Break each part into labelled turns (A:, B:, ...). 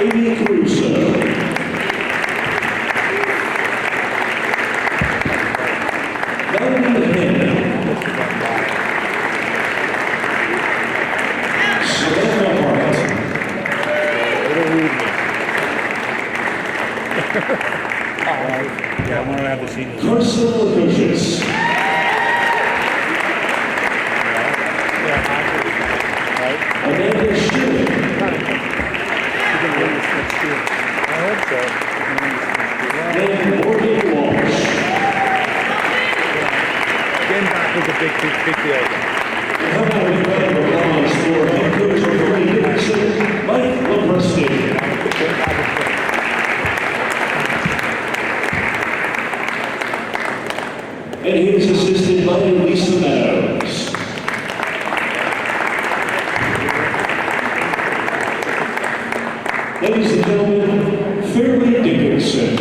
A: Yeah, I'm gonna have to see this.
B: Personal coaches. Amanda Schilling.
A: I hope so.
B: And Morgan Walsh.
A: Getting back was a big deal.
B: How about we round of applause for head coach Tony Dickinson, Mike Lepresti. And he is assisted by Lisa Meadows. Ladies and gentlemen, Fairleigh Dickinson.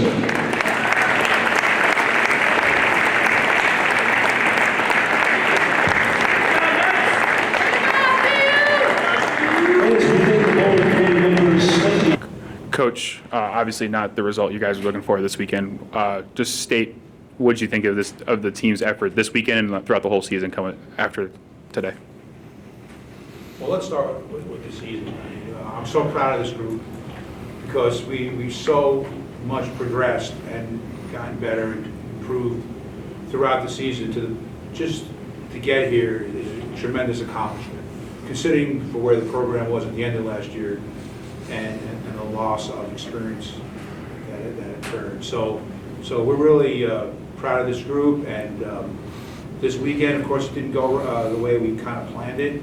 C: Coach, obviously not the result you guys were looking for this weekend. Just state what did you think of the team's effort this weekend and throughout the whole season coming after today?
D: Well, let's start with the season. I'm so proud of this group because we so much progressed and gotten better and improved throughout the season. Just to get here is a tremendous accomplishment, considering for where the program was at the end of last year and the loss of experience that occurred. So we're really proud of this group, and this weekend, of course, it didn't go the way we kind of planned it.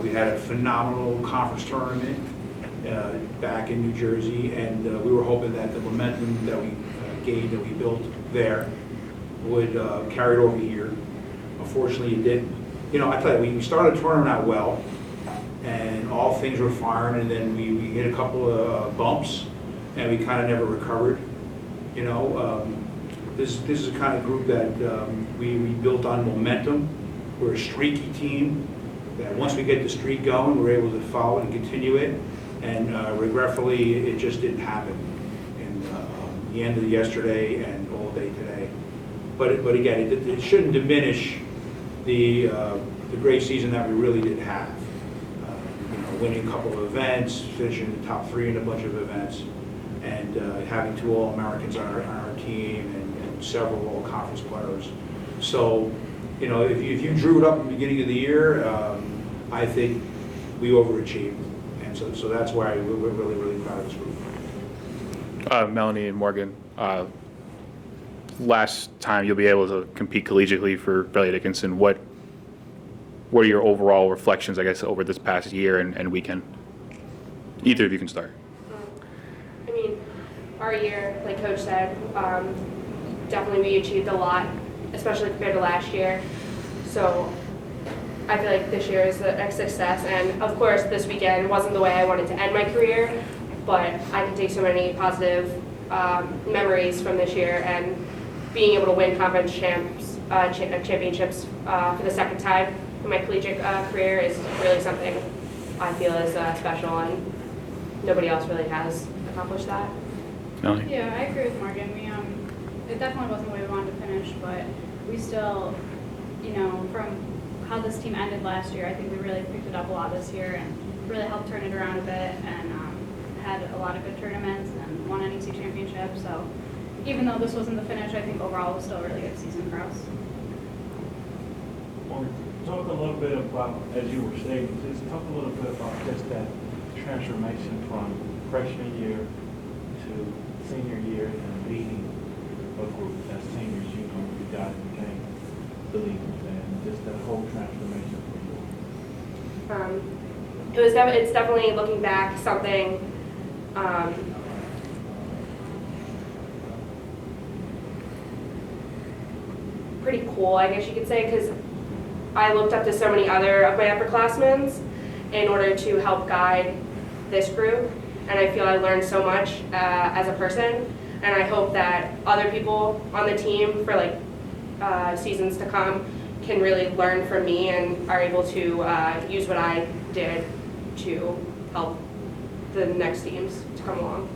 D: We had a phenomenal conference tournament back in New Jersey, and we were hoping that the momentum that we gained, that we built there, would carry it over here. Unfortunately, it didn't. You know, I tell you, we started the tournament out well, and all things were firing, and then we hit a couple of bumps, and we kind of never recovered. You know, this is the kind of group that we built on momentum. We're a streaky team that once we get the streak going, we're able to follow it and continue it. And regretfully, it just didn't happen in the end of yesterday and all day today. But again, it shouldn't diminish the great season that we really did have. You know, winning a couple of events, finishing the top 3 in a bunch of events, and having 2 All-Americans on our team and several All-Conference players. So, you know, if you drew it up at the beginning of the year, I think we overachieved. And so that's why we're really, really proud of this group.
C: Melanie and Morgan, last time you'll be able to compete collegiately for Fairleigh Dickinson, what are your overall reflections, I guess, over this past year and weekend? Either of you can start.
E: I mean, our year, like Coach said, definitely we achieved a lot, especially compared to last year. So I feel like this year is a success, and of course this weekend wasn't the way I wanted to end my career, but I can take so many positive memories from this year, and being able to win conference championships for the second time in my collegiate career is really something I feel is special, and nobody else really has accomplished that.
C: Melanie?
F: Yeah, I agree with Morgan. It definitely wasn't the way we wanted to finish, but we still, you know, from how this team ended last year, I think we really picked it up a lot this year and really helped turn it around a bit, and had a lot of good tournaments and won NCAA Championships. So even though this wasn't the finish, I think overall it was still a really good season for us.
G: Well, talk a little bit about, as you were saying, just talk a little bit about just that transformation from freshman year to senior year and leading a group as seniors. You know, you guys became the leaders, and just that whole transformation for you.
E: It's definitely, looking back, something pretty cool, I guess you could say, because I looked up to so many other of my upperclassmen in order to help guide this group, and I feel I learned so much as a person, and I hope that other people on the team for seasons to come can really learn from me and are able to use what I did to help the next teams to come along.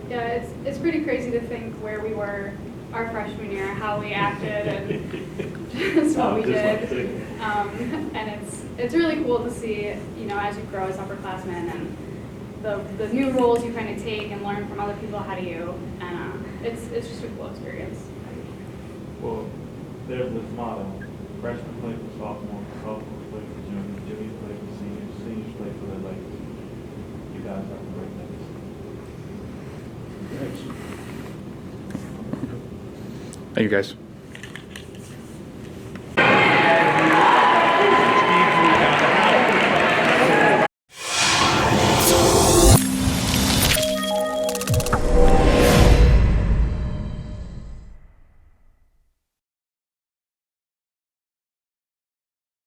F: Yeah, it's pretty crazy to think where we were our freshman year, how we acted, and just what we did. And it's really cool to see, you know, as you grow as upperclassmen and the new roles you kind of take and learn from other people how do you, and it's just a cool experience.
G: Well, there's this motto, freshmen play for sophomores, sophomores play for juniors, juniors play for seniors, seniors play for their ladies. You guys have a great night.
C: Thank you, guys.